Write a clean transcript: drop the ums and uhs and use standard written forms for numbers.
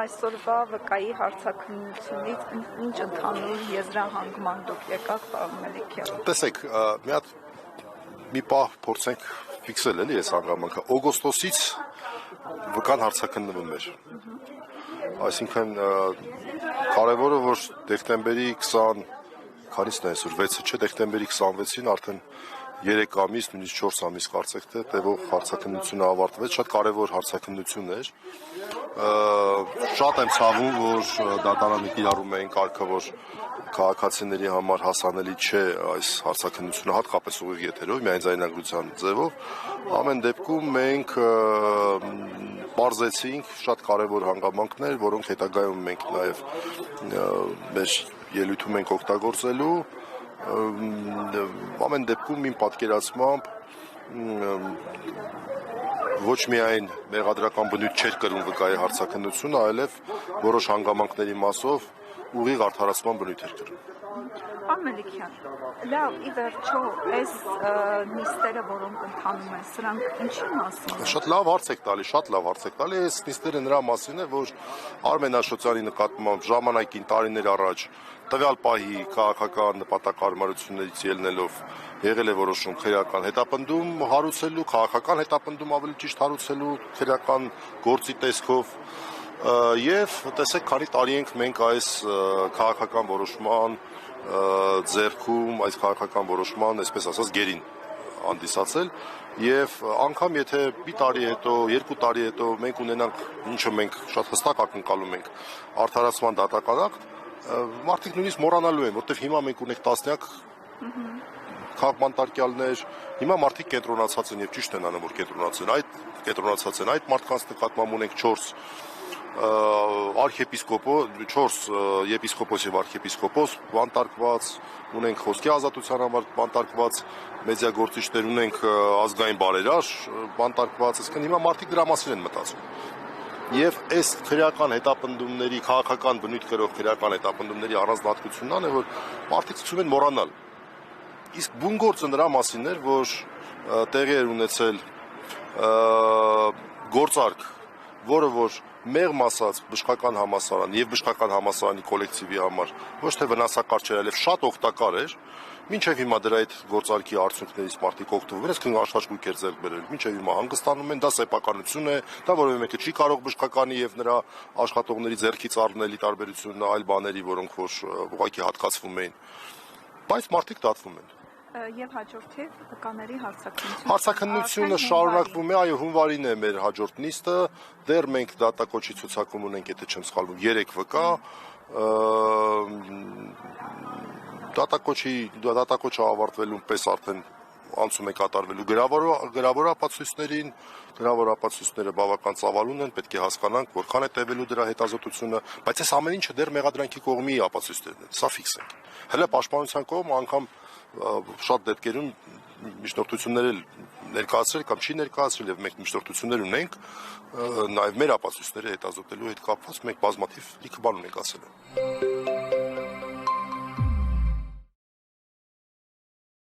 այսօրվա վկայի հարցաքննությունից ինչ ընդհանուր եզրահանգման դուք եկաք, պարոն Մելիքյան։ Տեսեք, մի պահ փորձենք ֆիքսել էլի այս հանգամանքը։ Օգոստոսից վկան հարցաքննվում էր։ Այսինքն կարևորը որ դեկտեմբերի 20 քանիսն է այսօր 6-ը չէ, դեկտեմբերի 26-ին արդեն 3 ամիս, նույնիսկ 4 ամիս կարծեք թե տևող հարցաքննությունը ավարտվեց, շատ կարևոր հարցաքննություն էր։ Շատ եմ ցավում, որ դատարանը կիրառում էին կարգը, որ քաղաքացիների համար հասանելի չէ այս հարցաքննությունը, հատկապես ուղիղ եթերով, միայն ձայնագրության ձևով։ Ամեն դեպքում մենք պարզեցինք շատ կարևոր հանգամանքներ, որոնք հետագայում մենք նաև մեր ելույթում ենք օգտագործելու։ Ամեն դեպքում իմ պատկերացմամբ ոչ միայն մեղադրական բնույթ չէր կրում վկայի հարցաքննությունը, այլև որոշ հանգամանքների մասով ուղիղ արդարացման բնույթ էր կրում։ Պարոն Մելիքյան, լավ, ի վերջո, այս նիստերը, որոնք ընթանում են, սրանք ինչի մասին են։ Շատ լավ հարց եք տալի, շատ լավ հարց եք տալի, այս նիստերը նրա մասին է, որ Արմեն Աշոտյանի նկատմամբ ժամանակին տարիներ առաջ տվյալ պահի քաղաքական նպատակարարություններից ելնելով եղել է որոշում քրեական հետապնդում հարուցելու, քաղաքական հետապնդում ավելի ճիշտ հարուցելու քրեական գործի տեսքով եւ տեսեք, քանի տարի ենք մենք այս քաղաքական որոշման ձեռքում, այս քաղաքական որոշման, այսպես ասած, գերին հանդիսացել եւ անգամ եթե մի տարի հետո, 2 տարի հետո մենք ունենանք, ինչը մենք շատ հստակ ակնկալում ենք, արդարացման դատական ակտ, մարդիկ նույնիսկ մոռանալու են, որտեղ հիմա մենք ունենք տասնյակ քաղաքբանտարկյալներ, հիմա մարդիկ կենտրոնացած են եւ ճիշտ են անում, որ կենտրոնացած են այդ մարդկանց նկատմամբ ունենք 4 եպիսկոպոս եւ արքեպիսկոպոս բանտարկված, ունենք խոսքի ազատության համար բանտարկված մեդիագործիչներ, ունենք ազգային բարերար բանտարկված, այսինքն հիմա մարդիկ դրա մասին են մտածում։ Եվ այս քրեական հետապնդումների, քաղաքական բնույթ կրող քրեական հետապնդումների առանձնահատկությունն է, որ մարդիկ սկսում են մոռանալ։ Իսկ բուն գործը նրա մասին էր, որ տեղի էր ունեցել գործարք, որը որ մեղմ ասած բժշկական համալսարան եւ բժշկական համալսարանի կոլեկտիվի համար ոչ թե վնասակար չէր, այլև շատ օգտակար էր, մինչեւ հիմա դրա այդ գործարքի արդյունքներից մարդիկ օգտվում են, այսինքն աշխատանք էր ձեռք բերել, մինչեւ հիմա հանգստանում են, դա սեփականություն է, դա որևէ մեկը չի կարող բժշկականի եւ նրա աշխատողների ձեռքից առնելի տարբերությունն այլ բաների, որոնք որ ուղղակի հատկացվում էին, բայց մարդիկ դատվում են։ Եվ հաջորդիվ վկաների հարցաքննությունը շարունակվում է, այո, հունվարին է մեր հաջորդ նիստը, դեռ մենք դատակոչի ցուցակում ունենք, եթե չեմ սխալվում, 3 վկա, դատակոչը ավարտվելուն պես արդեն անցում է կատարվելու գրավոր ապացույցներին, գրավոր ապացույցները բավական ծավալուն են, պետք է հասկանանք, որքան է տևելու դրա հետազոտությունը, բայց այս ամեն ինչը դեռ մեղադրանքի կողմի ապացույցներն են, սա ֆիքս է։ Հələ պաշտպանության կողմը անգամ շատ դեպքերում միջնորդություններ էլ ներկայացրել կամ չի ներկայացրել եւ մենք միջնորդություններ ունենք նաեւ մեր ապացույցները հետազոտելու հետ կապված մենք բազմաթիվ լիքը բան ունենք ասել։